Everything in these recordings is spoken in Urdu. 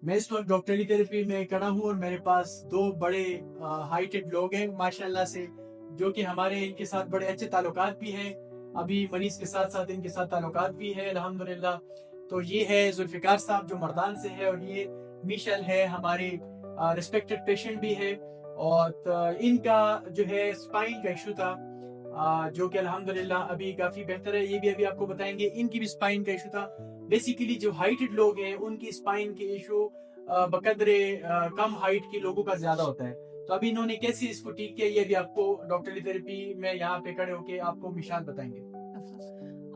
میں اس وقت ڈاکٹری تھراپی میں کھڑا ہوں اور میرے پاس دو بڑے ہائٹڈ لوگ ہیں ماشاءاللہ سے، جو کہ ہمارے ان کے ساتھ بڑے اچھے تعلقات بھی ہیں. ابھی مریض کے ساتھ ساتھ ان کے ساتھ تعلقات بھی ہے الحمدللہ. تو یہ ہے ذوالفقار صاحب جو مردان سے ہے، اور یہ میشل ہے ہمارے ریسپیکٹڈ پیشنٹ بھی ہے. اور ان کا جو ہے اسپائن کا ایشو تھا، جو کہ الحمدللہ ابھی کافی بہتر ہے. یہ بھی ابھی آپ کو بتائیں گے. ان کی بھی اسپائن کا ایشو تھا. بیسیکلی جو ہائٹڈ لوگ ہیں ان کی اسپائن کے ایشو بقدر کم ہائٹ کے لوگوں کا زیادہ ہوتا ہے. تو ابھی انہوں نے کیسے اس کو ٹھیک کیا، یہ بھی آپ کو ڈاکٹری تھراپی میں یہاں پہ کھڑے ہو کے آپ کو مشال بتائیں گے.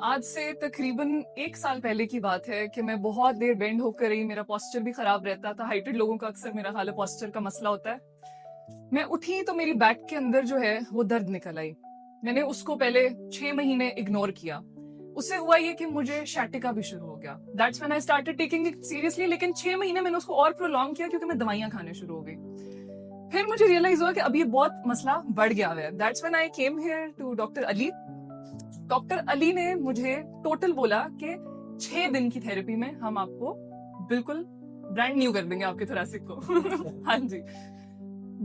آج سے تقریباً 1 سال پہلے کی بات ہے کہ میں بہت دیر بینڈ ہو کر رہی، میرا پوسچر بھی خراب رہتا تھا. ہائٹڈ لوگوں کا اکثر میرا حال پوسچر کا مسئلہ ہوتا ہے. میں اٹھی تو میری بیک کے اندر جو ہے وہ درد نکل آئی. میں نے اس کو پہلے 6 مہینے اگنور کیا. اس سے ہوا یہ کہ مجھے شیٹکا بھی شروع ہو گیا. That's when I started taking it seriously. لیکن 6 مہینے میں نے اس کو اور پرولونگ کیا کیونکہ میں دوائیاں کھانے شروع ہو گئی. پھر مجھے ریئلائز ہوا کہ اب یہ بہت مسئلہ بڑھ گیا ہے. That's when I came here to doctor Ali. Doctor Ali نے مجھے ٹوٹل بولا کہ 6 دن کی تھراپی میں ہم آپ کو بالکل برانڈ نیو کر دیں گے آپ کے تھوراسک کو. ہاں جی،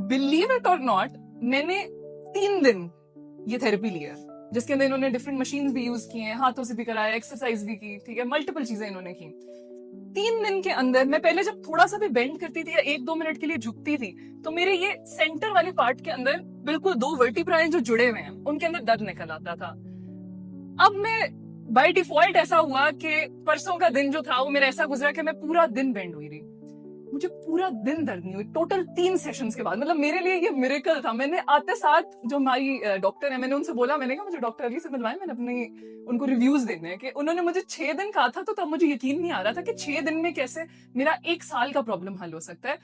بلیو اٹ اور ناٹ، میں نے 3 دن یہ تھراپی لی ہے، جس کے اندر انہوں نے ڈفرینٹ مشین بھی یوز کی ہیں، ہاتھوں سے بھی کرایا، ایکسرسائز بھی کی، ٹھیک ہے، ملٹیپل چیزیں انہوں نے کی. 3 دن کے اندر میں پہلے جب تھوڑا سا بھی بینڈ کرتی تھی یا 1-2 منٹ کے لیے جھکتی تھی تو میرے یہ سینٹر والے پارٹ کے اندر بالکل 2 ورٹیبرائیں جو جڑے ہوئے ہیں ان کے اندر درد نکل آتا تھا. اب میں بائی ڈیفالٹ ایسا ہوا کہ پرسوں کا دن جو تھا وہ میرا ایسا گزرا کہ میں پورا دن بینڈ ہوئی رہی. مجھے پورا دن درد نہیں ہوئی ٹوٹل 3 سیشنز کے بعد. مطلب میرے لیے یہ میریکل تھا. میں نے آتے ساتھ جو ہماری ڈاکٹر ہے، میں نے ان سے بولا، میں نے کہا مجھے ڈاکٹر علی سے ملوائیں، میں نے اپنی ان کو ریویوز دینے ہیں. کہ انہوں نے مجھے 6 دن کہا تھا تو تب مجھے یقین نہیں آ رہا تھا کہ 6 دن میں کیسے میرا 1 سال کا پرابلم حل ہو سکتا ہے.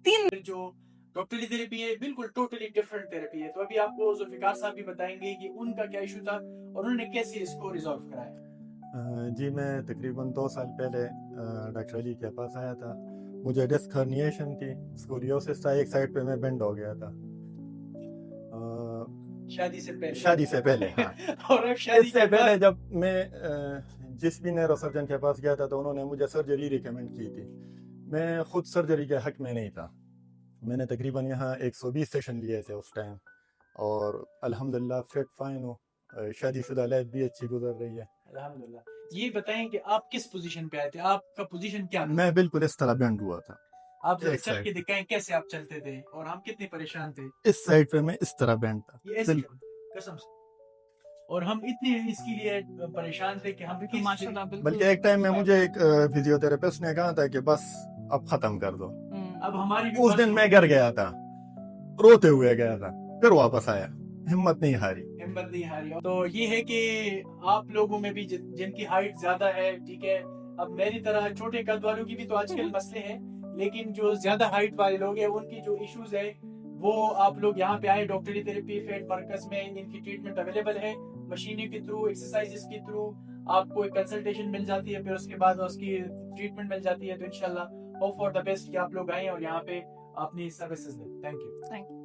3 جو ڈاکٹری تھراپی ہے بالکل ٹوٹلی ڈفرنٹ تھراپی ہے. تو ابھی آپ کو ذوالفقار صاحب بھی بتائیں گے کہ ان کا کیا ایشو تھا اور انہوں نے کیسے اس کو ریزالو کرایا. جی، میں تقریباً 2 سال پہلے ڈاکٹر علی کے پاس آیا تھا. مجھے ڈسک ہرنیشن تھی، اسکولیوسس تھا، ایک سائڈ پہ میں بینڈ ہو گیا تھا شادی سے پہلے ہاں. اور اب اس شادی سے پہلے جب میں جس بھی نیرو سرجن کے پاس گیا تھا تو انہوں نے مجھے سرجری ریکمینڈ کی تھی. میں خود سرجری کے حق میں نہیں تھا. میں نے تقریباً یہاں 120 سیشن لیے تھے اس ٹائم، اور الحمدللہ فٹ فائن ہوں. شادی شدہ لائف بھی اچھی گزر رہی ہے الحمدللہ. یہ بتائیں کہ آپ کس پوزیشن پہ آئے تھے، آپ کا پوزیشن کیا تھا؟ میں بالکل اس طرح بینڈ ہوا تھا. آپ چل کے دکھائیں کیسے آپ چلتے تھے اور ہم کتنے پریشان تھے. اس سائڈ پہ میں اس طرح بینڈ تھا یہ ایسے قسم سے، اور ہم اتنے اس کے لیے پریشان تھے کہ ہم ماشاءاللہ بالکل. بلکہ ایک ٹائم میں مجھے ایک فزیو تھراپسٹ نے کہا تھا کہ بس اب ختم کر دو. اب ہماری اس دن میں گھر گیا تھا، روتے ہوئے گیا تھا، پھر واپس آیا، ہمت نہیں ہاری. تو یہ ہے کہ آپ لوگوں میں بھی جن کی ہائٹ زیادہ ہے، ٹھیک ہے، اب میری طرح چھوٹے قد والوں کی بھی تو آج کل مسئلے ہیں، لیکن جو زیادہ ہائٹ والے لوگ ہیں ان کی جو ایشوز ہے وہ آپ لوگ یہاں پہ آئے. ڈاکٹری تھراپی فیٹ مرکز میں ان کی ٹریٹمنٹ اویلیبل ہے. مشینوں کے تھرو، ایکسرسائزز کے تھرو آپ کو ایک کنسلٹیشن مل جاتی ہے، پھر اس کے بعد اس کی ٹریٹمنٹ مل جاتی ہے. تو انشاءاللہ ہوپ فار دا بیسٹ کہ آپ لوگ آئیں اور یہاں پہ اپنی سروسز دیں. Thank you.